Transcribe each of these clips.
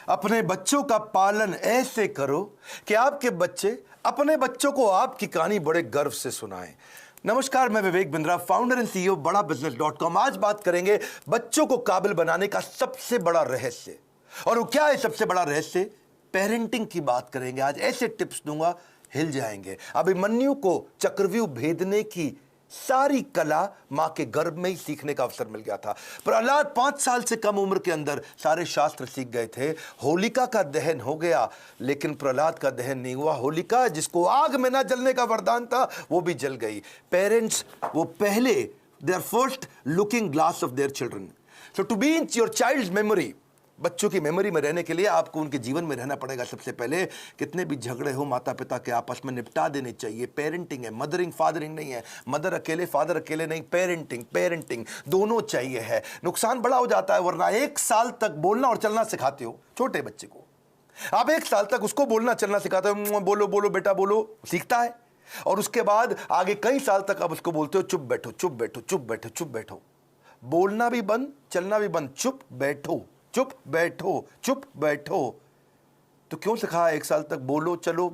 अपने बच्चों का पालन ऐसे करो कि आपके बच्चे अपने बच्चों को आपकी कहानी बड़े गर्व से सुनाएं। नमस्कार, मैं Vivek Bindra, founder and CEO बड़ा बिजनेस.com। आज बात करेंगे बच्चों को काबिल बनाने का सबसे बड़ा रहस्य। और वो क्या है सबसे बड़ा रहस्य? पेरेंटिंग की बात करेंगे। आज ऐसे टिप्स दूंगा, हिल जाएंगे। अभिमन्यु को चक्रव्यूह भेदने की सारी कला मां के गर्भ में ही सीखने का अवसर मिल गया था। प्रहलाद 5 साल से कम उम्र के अंदर सारे शास्त्र सीख गए थे। होलिका का दहन हो गया, लेकिन प्रहलाद का दहन नहीं हुआ। होलिका, जिसको आग में ना जलने का वरदान था, वो भी जल गई। पेरेंट्स वो पहले, they are first looking glass of their children. So to be in your child's memory, बच्चों की मेमोरी में रहने के लिए आपको उनके जीवन में रहना पड़ेगा। सबसे पहले कितने भी झगड़े हो माता पिता के आपस में निपटा देने चाहिए। पेरेंटिंग है, मदरिंग फादरिंग नहीं है। मदर अकेले फादर अकेले नहीं, पेरेंटिंग दोनों चाहिए है। नुकसान बड़ा हो जाता है, वरना 1 साल तक बोलना और चलना सिखाते हो छोटे बच्चे को। आप 1 साल तक उसको बोलना चलना सिखाते हो, बोलो बोलो बेटा बोलो, सीखता है। और उसके बाद आगे कई साल तक आप उसको बोलते हो चुप बैठो चुप बैठो चुप बैठो चुप बैठो। बोलना भी बंद, चलना भी बंद, चुप बैठो चुप बैठो चुप बैठो। तो क्यों सिखाया 1 साल तक बोलो चलो,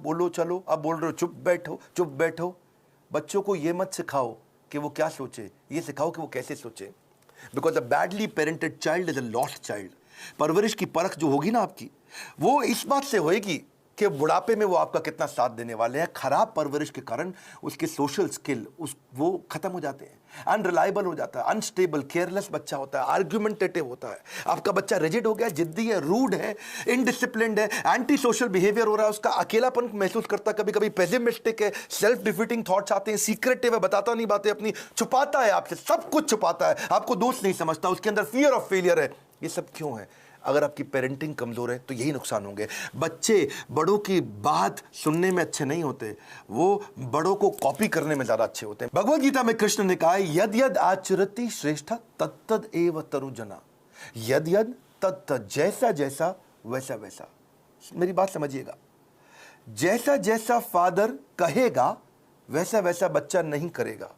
अब बोल रहे हो चुप बैठो। बच्चों को यह मत सिखाओ कि वो क्या सोचे, ये सिखाओ कि वो कैसे सोचे। Because a badly parented child is a lost child. परवरिश की परख जो होगी ना आपकी, वो इस बात से होएगी कि बुढ़ापे में वो आपका कितना साथ देने वाले हैं। खराब परवरिश के कारण उसके सोशल स्किल वो खत्म हो जाते हैं, अनरिलायबल हो जाता है, अनस्टेबल, केयरलेस बच्चा होता है, आर्ग्यूमेंटेटिव होता है। आपका बच्चा रिजिड हो गया, जिद्दी है, रूड है, इनडिसिप्लिन्ड है, एंटी सोशल बिहेवियर हो रहा है, उसका अकेलापन महसूस करता है, कभी कभी पेसिमिस्टिक है, सेल्फ डिफीटिंग थॉट्स आते हैं, सीक्रेटिव है, बताता नहीं बातें अपनी, छुपाता है आपसे, सब कुछ छुपाता है, आपको दोस्त नहीं समझता, उसके अंदर फियर ऑफ फेलियर है। ये सब क्यों है? अगर आपकी पेरेंटिंग कमजोर है तो यही नुकसान होंगे। बच्चे बड़ों की बात सुनने में अच्छे नहीं होते, वो बड़ों को कॉपी करने में ज्यादा अच्छे होते हैं। भगवद गीता में कृष्ण ने कहा, यद यद आचरति श्रेष्ठा तत्तद एव तरुजना। यद यद तत्तद, जैसा जैसा वैसा वैसा। मेरी बात समझिएगा, जैसा जैसा फादर कहेगा वैसा वैसा बच्चा नहीं करेगा,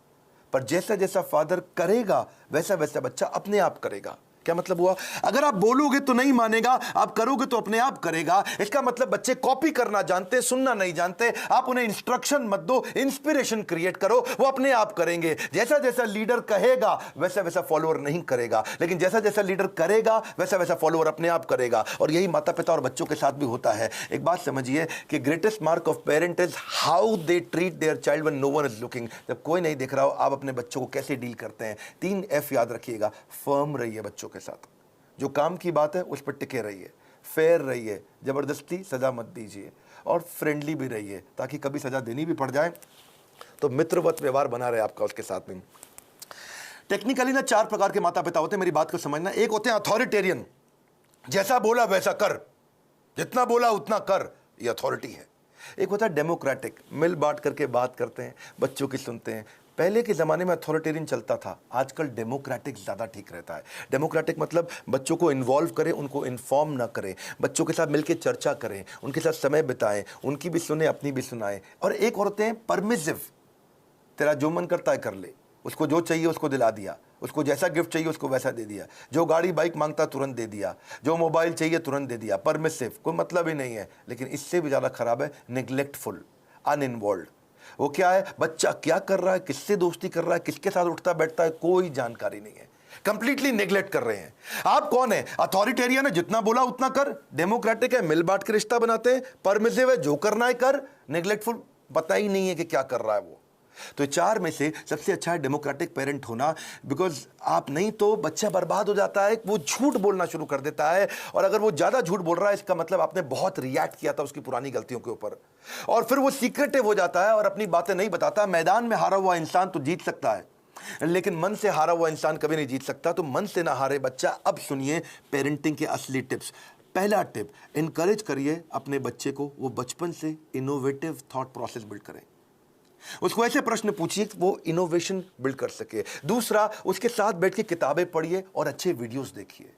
पर जैसा जैसा फादर करेगा वैसा वैसा बच्चा अपने आप करेगा। क्या मतलब हुआ? अगर आप बोलोगे तो नहीं मानेगा, आप करोगे तो अपने आप करेगा। इसका मतलब बच्चे कॉपी करना जानते, सुनना नहीं जानते। आप उन्हें इंस्ट्रक्शन मत दो, इंस्पिरेशन क्रिएट करो, वो अपने आप करेंगे। जैसा जैसा लीडर कहेगा वैसा वैसा फॉलोअर नहीं करेगा, लेकिन जैसा जैसा लीडर करेगा वैसा वैसा फॉलोअर अपने आप करेगा। और यही माता पिता और बच्चों के साथ भी होता है। एक बात समझिए कि greatest mark of parent is how they treat their child when no one is looking. जब कोई नहीं देख रहा हो, आप अपने बच्चों को कैसे डील करते हैं। 3 F याद रखिएगा। फर्म रहिए बच्चों के साथ, जो काम की बात है उस पर टिके रहिए, फेयर रहिए, जबरदस्ती सजा मत दीजिए, और फ्रेंडली भी रहिए, ताकि कभी सजा देनी भी पड़ जाए तो मित्रवत व्यवहार बना रहे आपका उसके साथ में। टेक्निकली ना 4 प्रकार के माता पिता होते हैं, मेरी बात को समझना। एक होते हैं अथॉरिटेरियन, जैसा बोला वैसा कर, जितना बोला उतना कर, ये अथॉरिटी है। एक होता है डेमोक्रेटिक, मिल बांट करके बात करते हैं, बच्चों की सुनते हैं। पहले के ज़माने में अथॉरिटेरियन चलता था, आजकल डेमोक्रेटिक ज़्यादा ठीक रहता है। डेमोक्रेटिक मतलब बच्चों को इन्वॉल्व करें, उनको इन्फॉर्म ना करें, बच्चों के साथ मिलकर चर्चा करें, उनके साथ समय बिताएं, उनकी भी सुने, अपनी भी सुनाएं। और एक और होते हैं परमिसिव, तेरा जो मन करता है कर ले, उसको जो चाहिए उसको दिला दिया, उसको जैसा गिफ्ट चाहिए उसको वैसा दे दिया, जो गाड़ी बाइक मांगता तुरंत दे दिया, जो मोबाइल चाहिए तुरंत दे दिया। परमिसिव, कोई मतलब ही नहीं है। लेकिन इससे भी ज़्यादा खराब है निग्लेक्टफुल, अनइन्वॉल्व। वो क्या है? बच्चा क्या कर रहा है, किससे दोस्ती कर रहा है, किसके साथ उठता बैठता है, कोई जानकारी नहीं है। कंप्लीटली नेग्लेक्ट कर रहे हैं। आप कौन है? अथॉरिटेरियन है, जितना बोला उतना कर। डेमोक्रेटिक है, मिल बांट के रिश्ता बनाते हैं। परमिसिव है, जो करना है कर। नेग्लेक्टफुल, पता ही नहीं है कि क्या कर रहा है वो। तो 4 में से सबसे अच्छा है डेमोक्रेटिक पेरेंट होना। बिकॉज आप नहीं तो बच्चा बर्बाद हो जाता है, वो झूठ बोलना शुरू कर देता है। और अगर वो ज्यादा झूठ बोल रहा है, इसका मतलब आपने बहुत रिएक्ट किया था उसकी पुरानी गलतियों के ऊपर, और फिर वो सीक्रेटिव हो जाता है और अपनी बातें नहीं बताता। मैदान में हारा हुआ इंसान तो जीत सकता है, लेकिन मन से हारा हुआ इंसान कभी नहीं जीत सकता। तो मन से ना हारे बच्चा। अब सुनिए पेरेंटिंग के असली टिप्स। पहला टिप, इनकरेज करिए अपने बच्चे को, वो बचपन से इनोवेटिव थॉट प्रोसेस बिल्ड करें। उसको ऐसे प्रश्न पूछिए कि वो इनोवेशन बिल्ड कर सके। दूसरा, उसके साथ बैठ के किताबें पढ़िए और अच्छे वीडियोस देखिए।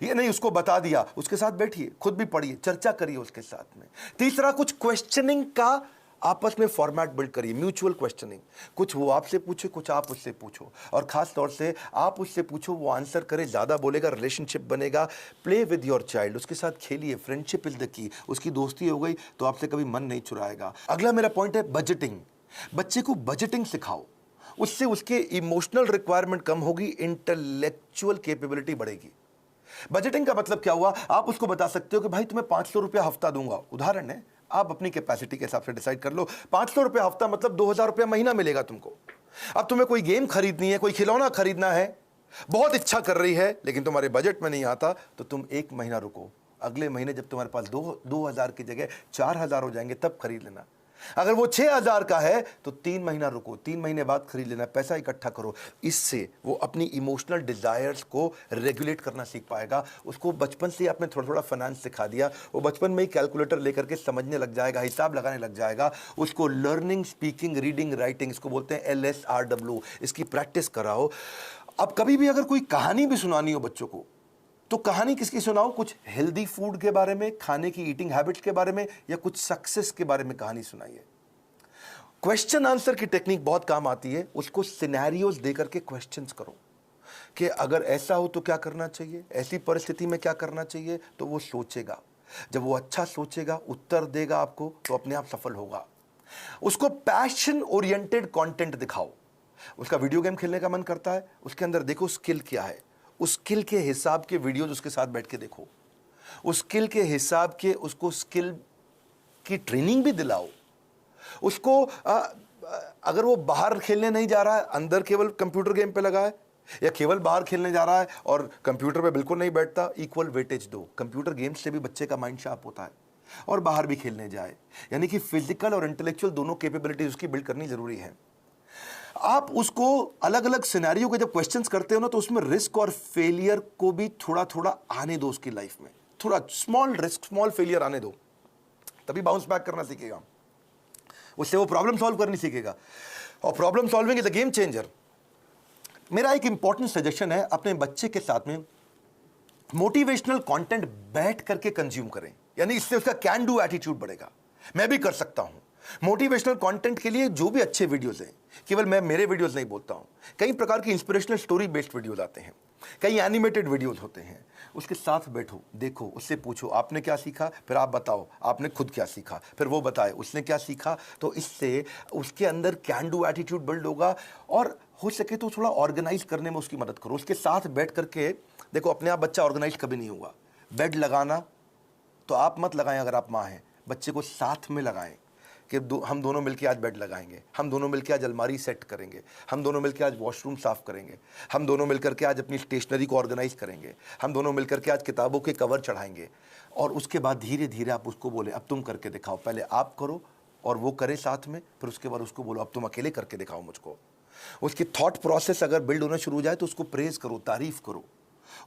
ये नहीं उसको बता दिया, उसके साथ बैठिए, खुद भी पढ़िए, चर्चा करिए उसके साथ में। तीसरा, कुछ क्वेश्चनिंग का आपस में फॉर्मेट बिल्ड करिए, म्यूचुअल क्वेश्चनिंग, कुछ वो आपसे पूछे, कुछ आप उससे पूछो, और खास तौर से आप उससे पूछो, वो आंसर करे, ज़्यादा बोलेगा, रिलेशनशिप बनेगा। प्ले विद योर चाइल्ड, उसके साथ खेलिए, फ्रेंडशिप इज द की। उसकी दोस्ती हो गई तो आपसे कभी मन नहीं चुराएगा। अगला मेरा पॉइंट है बजटिंग। बच्चे को बजटिंग सिखाओ, उससे उसके इमोशनल रिक्वायरमेंट कम होगी, इंटेलेक्चुअल कैपेबिलिटी बढ़ेगी। बजटिंग का मतलब क्या हुआ, आप उसको बता सकते हो कि भाई तुम्हें 500 रुपया हफ्ता दूंगा, उदाहरण है, आप अपनी कैपेसिटी के हिसाब से डिसाइड कर लो। 500 रुपया हफ्ता मतलब 2000 रुपया महीना मिलेगा तुमको। अब तुम्हें कोई गेम खरीदनी है, कोई खिलौना खरीदना है, बहुत इच्छा कर रही है, लेकिन तुम्हारे बजट में नहीं आता, तो तुम एक महीना रुको, अगले महीने जब तुम्हारे पास 2000 की जगह 4000 हो जाएंगे तब खरीद लेना। अगर वो 6000 का है तो 3 महीना रुको, 3 महीने बाद खरीद लेना, पैसा इकट्ठा करो। इससे वो अपनी इमोशनल डिजायर्स को रेगुलेट करना सीख पाएगा। उसको बचपन से आपने थोड़ा थोड़ा फाइनेंस सिखा दिया, वो बचपन में ही कैलकुलेटर लेकर के समझने लग जाएगा, हिसाब लगाने लग जाएगा। उसको लर्निंग, स्पीकिंग, रीडिंग, राइटिंग, इसको बोलते हैं LSRW, इसकी प्रैक्टिस कराओ। अब कभी भी अगर कोई कहानी भी सुनानी हो बच्चों को, तो कहानी किसकी सुनाओ, कुछ हेल्दी फूड के बारे में, खाने की ईटिंग हैबिट्स के बारे में, या कुछ सक्सेस के बारे में कहानी सुनाइए। क्वेश्चन आंसर की टेक्निक बहुत काम आती है। उसको सिनेरियोज देकर के क्वेश्चंस करो कि अगर ऐसा हो तो क्या करना चाहिए, ऐसी परिस्थिति में क्या करना चाहिए, तो वो सोचेगा। जब वो अच्छा सोचेगा, उत्तर देगा आपको, तो अपने आप सफल होगा। उसको पैशन ओरिएंटेड कंटेंट दिखाओ। उसका वीडियो गेम खेलने का मन करता है, उसके अंदर देखो स्किल क्या है, उस स्किल के हिसाब के वीडियोज उसके साथ बैठ के देखो, उस स्किल के हिसाब के उसको स्किल की ट्रेनिंग भी दिलाओ। उसको अगर वो बाहर खेलने नहीं जा रहा है, अंदर केवल कंप्यूटर गेम पे लगा है, या केवल बाहर खेलने जा रहा है और कंप्यूटर पे बिल्कुल नहीं बैठता, इक्वल वेटेज दो। कंप्यूटर गेम्स से भी बच्चे का माइंड शार्प होता है, और बाहर भी खेलने जाए। यानी कि फिजिकल और इंटेलेक्चुअल दोनों कैपेबिलिटीज उसकी बिल्ड करनी जरूरी है। आप उसको अलग अलग सिनेरियो के जब क्वेश्चंस करते हो ना, तो उसमें रिस्क और फेलियर को भी थोड़ा थोड़ा आने दो उसकी लाइफ में। थोड़ा स्मॉल रिस्क, स्मॉल फेलियर आने दो, तभी बाउंस बैक करना सीखेगा। उससे वो प्रॉब्लम सॉल्व करनी सीखेगा, और problem solving is a game changer. मेरा एक इंपॉर्टेंट सजेशन है, अपने बच्चे के साथ में मोटिवेशनल कंटेंट बैठ करके कंज्यूम करें, यानी इससे उसका कैन डू एटीट्यूड बढ़ेगा। मैं भी कर सकता हूं। मोटिवेशनल कंटेंट के लिए जो भी अच्छे वीडियोस हैं, केवल मैं मेरे वीडियोस नहीं बोलता हूं, कई प्रकार की इंस्पिरेशनल स्टोरी बेस्ड वीडियोस आते हैं, कई एनिमेटेड वीडियोस होते हैं। उसके साथ बैठो, देखो, उससे पूछो आपने क्या सीखा, फिर आप बताओ आपने खुद क्या सीखा, फिर वो बताए उसने क्या सीखा। तो इससे उसके अंदर कैन डू एटीट्यूड बिल्ड होगा, और हो सके तो थोड़ा ऑर्गेनाइज करने में उसकी मदद करो। उसके साथ बैठ करके देखो, अपने आप बच्चा ऑर्गेनाइज कभी नहीं होगा। बेड लगाना तो आप मत लगाएं, अगर आप माँ हैं, बच्चे को साथ में लगाएं कि हम दोनों मिलकर आज बेड लगाएंगे, हम दोनों मिलकर आज अलमारी सेट करेंगे, हम दोनों मिलकर आज वॉशरूम साफ करेंगे, हम दोनों मिलकर के आज अपनी स्टेशनरी को ऑर्गेनाइज करेंगे, हम दोनों मिलकर के आज किताबों के कवर चढ़ाएंगे। और उसके बाद धीरे धीरे आप उसको बोले अब तुम करके दिखाओ, पहले आप करो और वो करे साथ में, फिर उसके बाद उसको बोलो अब तुम अकेले करके दिखाओ मुझको। उसकी थॉट प्रोसेस अगर बिल्ड होना शुरू हो जाए तो उसको प्रेज करो, तारीफ करो।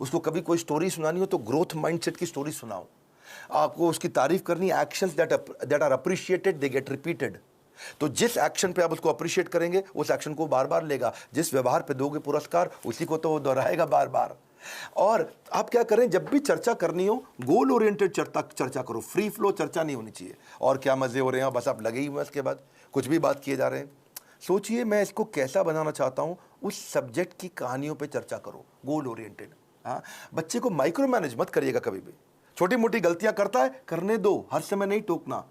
उसको कभी कोई स्टोरी सुनानी हो तो ग्रोथ माइंडसेट की स्टोरी सुनाओ। आपको उसकी तारीफ करनी, actions that are appreciated they get repeated. तो जिस एक्शन पे आप उसको अप्रिशिएट करेंगे, उस एक्शन को बार बार लेगा। जिस व्यवहार पे दोगे पुरस्कार, उसी को तो वो दोहराएगा बार बार। और आप क्या करें, जब भी चर्चा करनी हो, गोल ओरिएंटेड चर्चा करो, फ्री फ्लो चर्चा नहीं होनी चाहिए। और क्या मजे हो रहे हैं, बस आप लगे ही हुए, इसके बाद कुछ भी बात किए जा रहे हैं। सोचिए मैं इसको कैसा बनाना चाहता हूं, उस सब्जेक्ट की कहानियों पे चर्चा करो, गोल ओरिएंटेड। हाँ, बच्चे को माइक्रो मैनेज मत करिएगा कभी भी। छोटी मोटी गलतियां करता है, करने दो, हर समय नहीं टोकना।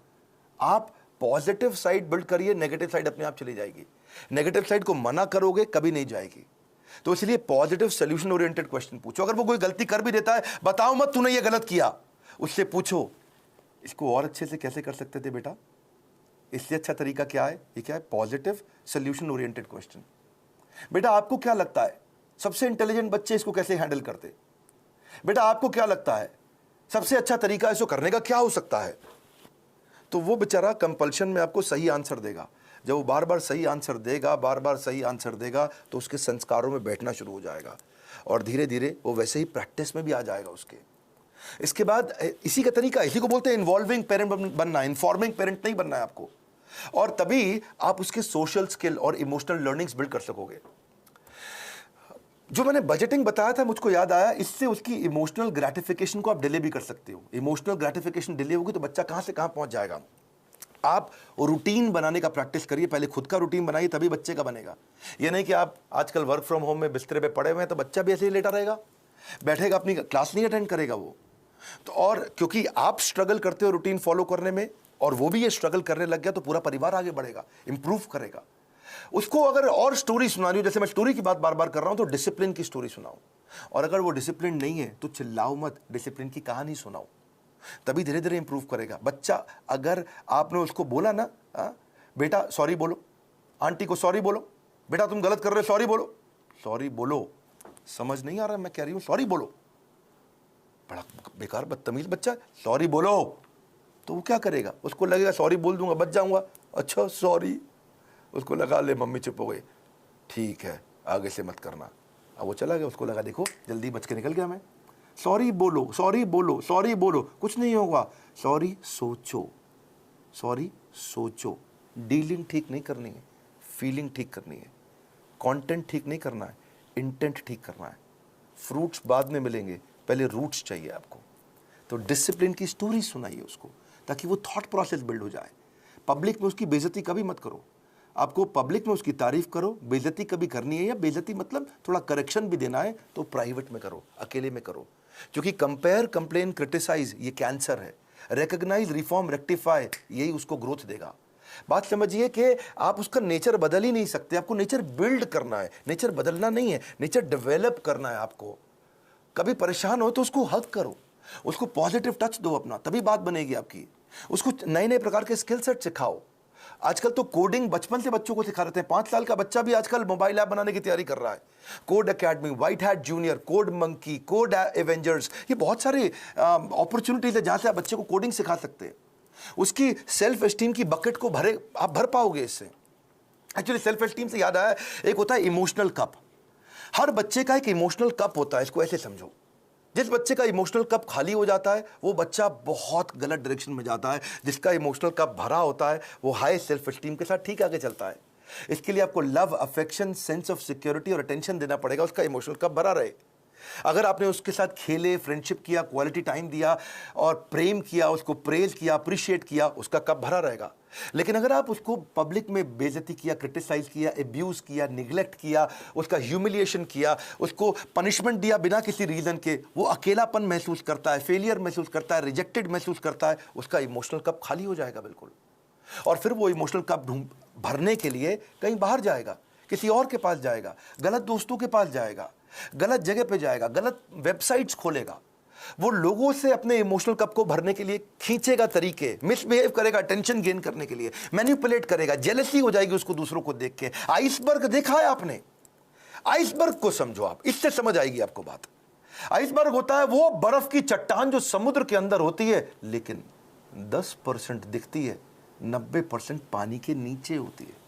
आप पॉजिटिव साइड बिल्ड करिए, नेगेटिव साइड अपने आप चली जाएगी। नेगेटिव साइड को मना करोगे कभी नहीं जाएगी। तो इसलिए पॉजिटिव सोल्यूशन ओरिएंटेड क्वेश्चन पूछो। अगर वो कोई गलती कर भी देता है, बताओ मत तूने ये गलत किया, उससे पूछो इसको और अच्छे से कैसे कर सकते थे बेटा, इससे अच्छा तरीका क्या है। ये क्या है, पॉजिटिव सोल्यूशन ओरिएंटेड क्वेश्चन। बेटा आपको क्या लगता है सबसे इंटेलिजेंट बच्चे इसको कैसे हैंडल करते, बेटा आपको क्या लगता है सबसे अच्छा तरीका इसको करने का क्या हो सकता है। तो वो बेचारा कंपल्शन में आपको सही आंसर देगा। जब वो बार बार सही आंसर देगा, बार बार सही आंसर देगा, तो उसके संस्कारों में बैठना शुरू हो जाएगा, और धीरे धीरे वो वैसे ही प्रैक्टिस में भी आ जाएगा उसके। इसके बाद इसी का तरीका, इसी को बोलते हैं इन्वॉल्विंग पेरेंट बनना, इन्फॉर्मिंग पेरेंट नहीं बनना है आपको। और तभी आप उसके सोशल स्किल और इमोशनल लर्निंग्स बिल्ड कर सकोगे। जो मैंने बजटिंग बताया था, मुझको याद आया, इससे उसकी इमोशनल ग्रेटिफिकेशन को आप डिले भी कर सकते हो। इमोशनल ग्रेटिफिकेशन डिले होगी तो बच्चा कहां से कहां पहुंच जाएगा। आप रूटीन बनाने का प्रैक्टिस करिए, पहले खुद का रूटीन बनाइए, तभी बच्चे का बनेगा। ये नहीं कि आप आजकल वर्क फ्रॉम होम में बिस्तर पे पड़े हुए हैं तो बच्चा भी ऐसे ही लेटा रहेगा, बैठेगा, अपनी क्लास नहीं अटेंड करेगा वो। तो और क्योंकि आप स्ट्रगल करते हो रूटीन फॉलो करने में और वो भी ये स्ट्रगल करने लग गया, तो पूरा परिवार आगे बढ़ेगा, इंप्रूव करेगा। उसको अगर और स्टोरी सुनानी हो, जैसे मैं स्टोरी की बात बार बार कर रहा हूं, तो डिसिप्लिन की स्टोरी सुनाओ। और अगर वो डिसिप्लिन नहीं है तो चिल्लाओ मत, डिसिप्लिन की कहानी सुनाओ, तभी धीरे धीरे इंप्रूव करेगा बच्चा। अगर आपने उसको बोला ना, बेटा सॉरी बोलो, आंटी को सॉरी बोलो, बेटा तुम गलत कर रहे हो, सॉरी बोलो, सॉरी बोलो, समझ नहीं आ रहा मैं कह रही हूं सॉरी बोलो, बड़ा बेकार बदतमीज बच्चा, सॉरी बोलो, तो वो क्या करेगा, उसको लगेगा सॉरी बोल दूंगा बच जाऊंगा, अच्छा सॉरी, उसको लगा ले मम्मी चुप हो गई, ठीक है आगे से मत करना। अब वो चला गया, उसको लगा देखो जल्दी बच के निकल गया मैं, सॉरी बोलो, सॉरी बोलो, सॉरी बोलो, कुछ नहीं होगा, सॉरी सोचो, सॉरी सोचो। डीलिंग ठीक नहीं करनी है, फीलिंग ठीक करनी है, कंटेंट ठीक नहीं करना है, इंटेंट ठीक करना है। फ्रूट्स बाद में मिलेंगे, पहले रूट्स चाहिए आपको। तो डिसिप्लिन की स्टोरी सुनाइए उसको, ताकि वो थॉट प्रोसेस बिल्ड हो जाए। पब्लिक में उसकी बेइज्जती कभी मत करो, आपको पब्लिक में उसकी तारीफ करो, बेइज्जती कभी करनी है, या बेइज्जती मतलब थोड़ा करेक्शन भी देना है तो प्राइवेट में करो, अकेले में करो। क्योंकि कंपेयर, कंप्लेन, क्रिटिसाइज ये कैंसर है, रिकॉग्नाइज, रिफॉर्म, रेक्टिफाई यही उसको ग्रोथ देगा। बात समझिए कि आप उसका नेचर बदल ही नहीं सकते, आपको नेचर बिल्ड करना है, नेचर बदलना नहीं है, नेचर डेवलप करना है आपको। कभी परेशान हो तो उसको हक करो, उसको पॉजिटिव टच दो अपना, तभी बात बनेगी आपकी। उसको नए नए प्रकार के स्किल सेट सिखाओ। आजकल तो कोडिंग बचपन से बच्चों को सिखा रहे हैं, 5 साल का बच्चा भी आजकल मोबाइल ऐप बनाने की तैयारी कर रहा है। Code academy, white hat junior, code monkey, code Avengers, ये बहुत सारे अपॉर्चुनिटीज है जहां से आप बच्चे को कोडिंग सिखा सकते हैं। उसकी सेल्फ एस्टीम की बकेट को आप भर पाओगे इससे। एक्चुअली सेल्फ एस्टीम से याद आया, एक होता है इमोशनल कप। हर बच्चे का एक इमोशनल कप होता है, इसको ऐसे समझो। जिस बच्चे का इमोशनल कप खाली हो जाता है वो बच्चा बहुत गलत डायरेक्शन में जाता है, जिसका इमोशनल कप भरा होता है वो हाई सेल्फ एस्टीम के साथ ठीक आगे चलता है। इसके लिए आपको love, affection, sense of security और अटेंशन देना पड़ेगा, उसका इमोशनल कप भरा रहे। अगर आपने उसके साथ खेले, फ्रेंडशिप किया, क्वालिटी टाइम दिया और प्रेम किया, उसको प्रेज किया, अप्रिशिएट किया, उसका कप भरा रहेगा। लेकिन अगर आप उसको पब्लिक में बेइज्जती किया, क्रिटिसाइज किया, एब्यूज किया, निगलेक्ट किया, उसका ह्यूमिलिएशन किया, उसको पनिशमेंट दिया बिना किसी रीजन के, वो अकेलापन महसूस करता है, फेलियर महसूस करता है, रिजेक्टेड महसूस करता है, उसका इमोशनल कप खाली हो जाएगा बिल्कुल। और फिर वो इमोशनल कप भरने के लिए कहीं बाहर जाएगा, किसी और के पास जाएगा, गलत दोस्तों के पास जाएगा, गलत जगह पे जाएगा, गलत वेबसाइट्स खोलेगा, वो लोगों से अपने इमोशनल कप को भरने के लिए खींचेगा तरीके, मिसबिहेव करेगा अटेंशन गेन करने के लिए, मैनिपुलेट करेगा, जेलसी हो जाएगी उसको दूसरों को देख के। आइसबर्ग देखा है आपने? आइसबर्ग को समझो आप, इससे समझ आएगी आपको बात। आइसबर्ग होता है वो बर्फ की चट्टान जो समुद्र के अंदर होती है, लेकिन 10% दिखती है, 90% पानी के नीचे होती है।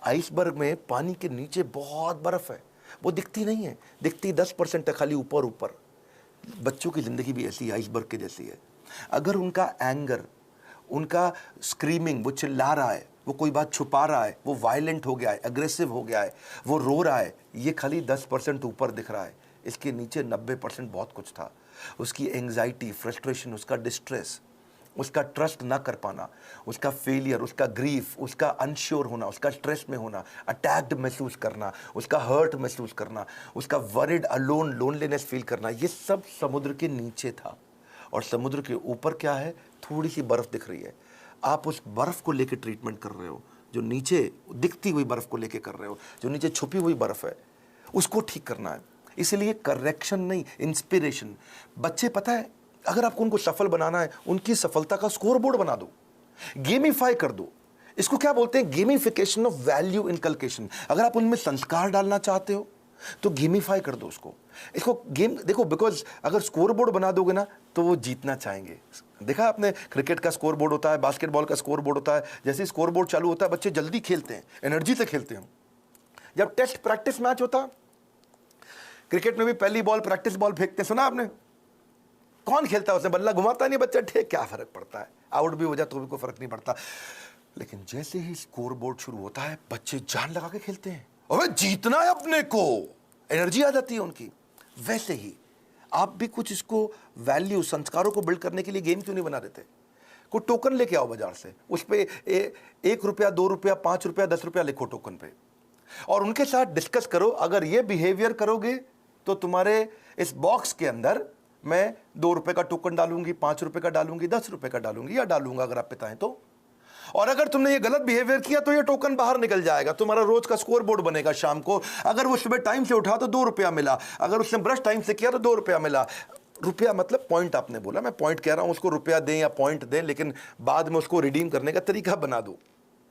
आइसबर्ग में पानी के नीचे बहुत बर्फ है, वो दिखती नहीं है, दिखती 10% है, खाली ऊपर ऊपर। बच्चों की जिंदगी भी ऐसी आइसबर्ग के जैसी है। अगर उनका एंगर, उनका स्क्रीमिंग, वो चिल्ला रहा है, वो कोई बात छुपा रहा है, वो वायलेंट हो गया है, अग्रेसिव हो गया है, वो रो रहा है, ये खाली 10% ऊपर दिख रहा है, इसके नीचे 90% बहुत कुछ था। उसकी एंग्जाइटी, फ्रस्ट्रेशन, उसका डिस्ट्रेस, उसका ट्रस्ट ना कर पाना, उसका फेलियर, उसका ग्रीफ, उसका अनश्योर होना, उसका स्ट्रेस में होना, अटैक्ड महसूस करना, उसका हर्ट महसूस करना, उसका वरिड, अलोन, लोनलीनेस फील करना, ये सब समुद्र के नीचे था। और समुद्र के ऊपर क्या है? थोड़ी सी बर्फ दिख रही है। आप उस बर्फ को लेकर ट्रीटमेंट कर रहे हो, जो नीचे दिखती हुई बर्फ को लेकर कर रहे हो, जो नीचे छुपी हुई बर्फ है, उसको ठीक करना है। इसलिए करेक्शन नहीं, इंस्पिरेशन। बच्चे पता है, अगर आपको उनको सफल बनाना है, उनकी सफलता का स्कोर बोर्ड बना दो, गेमिफाई कर दो। इसको क्या बोलते हैं? Gamification of value inculcation. अगर आप उनमें संस्कार डालना चाहते हो तो गेमिफाई कर दो उसको। इसको गेम देखो, बिकॉज अगर स्कोर बोर्ड बना दोगे ना तो वो जीतना चाहेंगे। देखा आपने, क्रिकेट का स्कोर बोर्ड होता है, बास्केटबॉल का स्कोर बोर्ड होता है। जैसे स्कोर बोर्ड चालू होता है बच्चे जल्दी खेलते हैं, एनर्जी से खेलते हैं। जब टेस्ट प्रैक्टिस मैच होता, क्रिकेट में भी पहली बॉल प्रैक्टिस बॉल फेंकते, सुना आपने? कौन खेलता है उसने? बल्ला घुमाता नहीं बच्चा, ठीक, क्या फर्क पड़ता है, आउट भी हो जाए तो भी कोई फर्क नहीं पड़ता। लेकिन जैसे ही स्कोर बोर्ड शुरू होता है बच्चे जान लगा के खेलते हैं, अबे जीतना है अपने को, एनर्जी आ जाती है उनकी। वैसे ही आप भी कुछ इसको वैल्यू, संस्कारों को बिल्ड करने के लिए गेम क्यों नहीं बना देते? कोई टोकन लेके आओ बाजार से, उस पर 1 रुपया, 2 रुपया, 5 रुपया, 10 रुपया लिखो टोकन पे, और उनके साथ डिस्कस करो। अगर ये बिहेवियर करोगे तो तुम्हारे इस बॉक्स के अंदर मैं 2 रुपए का टोकन डालूंगी, 5 रुपए का डालूंगी, 10 रुपए का डालूंगी, या डालूंगा अगर आप पिता हैं तो। और अगर तुमने ये गलत बिहेवियर किया तो ये टोकन बाहर निकल जाएगा, तुम्हारा रोज का स्कोर बोर्ड बनेगा शाम को। अगर वो सुबह टाइम से उठा तो 2 रुपया मिला, अगर उसने ब्रश टाइम से किया तो 2 रुपया मिला। रुपया मतलब पॉइंट, आपने बोला, मैं पॉइंट कह रहा हूं, उसको रुपया दें या पॉइंट दें, लेकिन बाद में उसको रिडीम करने का तरीका बना दो,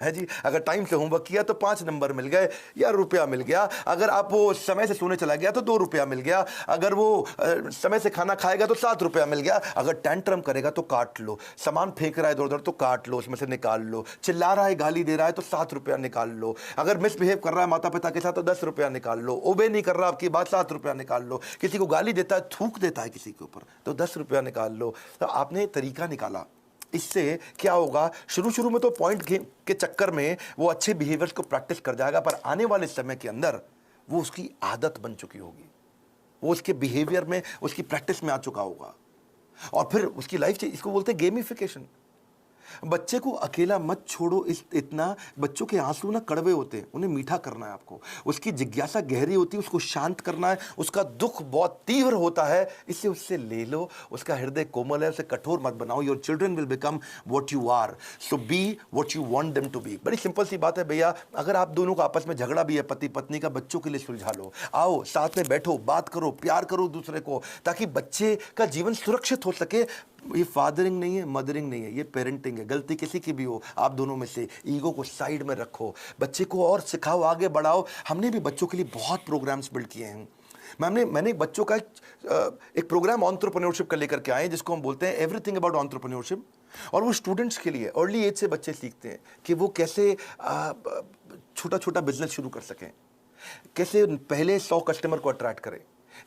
है जी। अगर टाइम से होमवर्क किया तो 5 नंबर मिल गए या रुपया मिल गया, अगर आप वो समय से सोने चला गया तो 2 रुपया मिल गया, अगर वो समय से खाना खाएगा तो 7 रुपया मिल गया, अगर टेंट्रम करेगा तो काट लो, सामान फेंक रहा है इधर उधर तो काट लो, उसमें से निकाल लो, चिल्ला रहा है, गाली दे रहा है तो 7 रुपया निकाल लो, अगर मिसबिहेव कर रहा है माता पिता के साथ तो 10 रुपया निकाल लो, ओबे नहीं कर रहा आपकी बात, 7 रुपया निकाल लो, किसी को गाली देता है, थूक देता है किसी के ऊपर तो 10 रुपया निकाल लो। तो आपने तरीका निकाला। इससे क्या होगा, शुरू शुरू में तो पॉइंट के चक्कर में वो अच्छे बिहेवियर्स को प्रैक्टिस कर जाएगा, पर आने वाले समय के अंदर वो उसकी आदत बन चुकी होगी, वो उसके बिहेवियर में, उसकी प्रैक्टिस में आ चुका होगा, और फिर उसकी लाइफ से, इसको बोलते हैं गेमिफिकेशन। बच्चे को अकेला मत छोड़ो, इतना बच्चों के आंसू ना कड़वे होते हैं, उन्हें मीठा करना है आपको, उसकी जिज्ञासा गहरी होती है, उसको शांत करना है, उसका दुख बहुत तीव्र होता है, इससे उससे ले लो, उसका हृदय कोमल है, उसे कठोर मत बनाओ। Your children will become what you are, so be what you want them to be. बड़ी सिंपल सी बात है भैया, अगर आप दोनों का आपस में झगड़ा भी है, पति पत्नी का, बच्चों के लिए सुलझा लो, आओ साथ में बैठो, बात करो, प्यार करो दूसरे को, ताकि बच्चे का जीवन सुरक्षित हो सके। ये फादरिंग नहीं है, मदरिंग नहीं है, ये पेरेंटिंग है। गलती किसी की भी हो, आप दोनों में से ईगो को साइड में रखो, बच्चे को और सिखाओ, आगे बढ़ाओ। हमने भी बच्चों के लिए बहुत प्रोग्राम्स बिल्ड किए हैं। मैंने बच्चों का एक प्रोग्राम एंटरप्रेन्योरशिप का लेकर के आए, जिसको हम बोलते हैं एवरीथिंग अबाउट एंटरप्रेन्योरशिप, और वो स्टूडेंट्स के लिए, अर्ली एज से बच्चे सीखते हैं कि वो कैसे छोटा छोटा बिजनेस शुरू कर सकें, कैसे पहले 100 कस्टमर को अट्रैक्ट करें,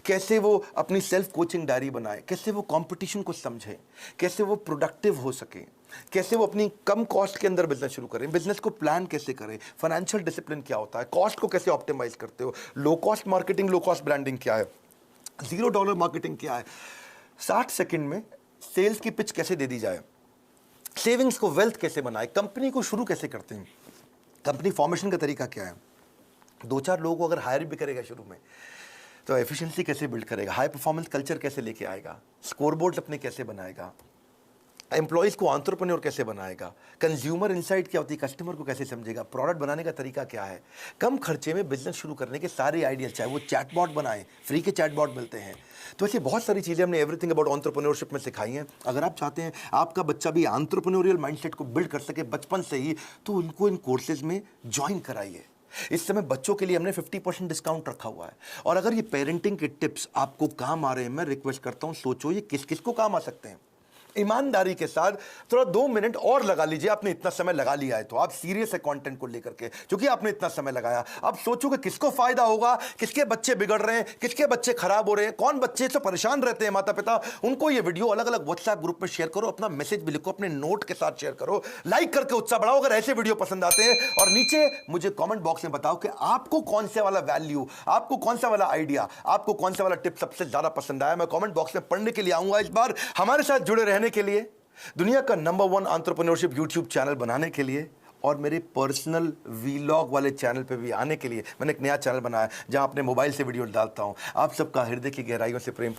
कैसे वो अपनी सेल्फ कोचिंग डायरी बनाए, कैसे वो कंपटीशन को समझें, कैसे वो प्रोडक्टिव हो सके, कैसे वो अपनी कम कॉस्ट के अंदर बिजनेस शुरू करें, बिजनेस को प्लान कैसे करें, फाइनेंशियल डिसिप्लिन क्या होता है, कॉस्ट को कैसे ऑप्टिमाइज करते हो, low cost marketing, low cost branding क्या है, $0 मार्केटिंग क्या है, 60 सेकंड में सेल्स की पिच कैसे दे दी जाए, सेविंग्स को वेल्थ कैसे बनाए, कंपनी को शुरू कैसे करते हैं, कंपनी फॉर्मेशन का तरीका क्या है, 2-4 लोगों को अगर हायर भी करेगा शुरू में तो एफिशिएंसी कैसे बिल्ड करेगा, हाई परफॉर्मेंस कल्चर कैसे लेके आएगा, स्कोरबोर्ड अपने कैसे बनाएगा, एम्प्लॉयज़ को एंटरप्रेन्योर कैसे बनाएगा, कंज्यूमर इनसाइट क्या होती है, कस्टमर को कैसे समझेगा, प्रोडक्ट बनाने का तरीका क्या है, कम खर्चे में बिजनेस शुरू करने के सारे आइडियाज, चाहे वो चैटबॉट बनाएं, फ्री के चैटबॉट मिलते हैं। तो ऐसी बहुत सारी चीज़ें हमने एवरीथिंग अबाउट एंटरप्रेन्योरशिप में सिखाई हैं। अगर आप चाहते हैं आपका बच्चा भी एंटरप्रेन्योरियल माइंडसेट को बिल्ड कर सके बचपन से ही, तो उनको इन कोर्सेज में ज्वाइन कराइए। इस समय बच्चों के लिए हमने 50% डिस्काउंट रखा हुआ है, और अगर ये पेरेंटिंग के टिप्स आपको काम आ रहे हैं, मैं रिक्वेस्ट करता हूं सोचो ये किस किस को काम आ सकते हैं। ईमानदारी के साथ थोड़ा 2 मिनट और लगा लीजिए। आपने इतना समय लगा लिया है तो आप सीरियस है कंटेंट को लेकर के, क्योंकि आपने इतना समय लगाया। अब सोचो कि किसको फायदा होगा, किसके बच्चे बिगड़ रहे हैं, किसके बच्चे खराब हो रहे हैं, कौन बच्चे से परेशान रहते हैं माता पिता, उनको ये वीडियो अलग अलग व्हाट्सएप ग्रुप में शेयर करो, अपना मैसेज भी लिखो, अपने नोट के साथ शेयर करो, लाइक करके उत्साह बढ़ाओ अगर ऐसे वीडियो पसंद आते हैं, और नीचे मुझे कॉमेंट बॉक्स में बताओ कि आपको कौन से वाला वैल्यू, आपको कौन सा वाला आइडिया, आपको कौन सा वाला टिप सबसे ज्यादा पसंद आया। मैं कॉमेंट बॉक्स में पढ़ने के लिए आऊंगा। इस बार हमारे साथ जुड़े रहने के लिए, दुनिया का नंबर 1 एंटरप्रेन्योरशिप यूट्यूब चैनल बनाने के लिए, और मेरे पर्सनल वीलॉग वाले चैनल पे भी आने के लिए मैंने एक नया चैनल बनाया जहां अपने मोबाइल से वीडियो डालता हूं। आप सबका हृदय की गहराइयों से प्रेम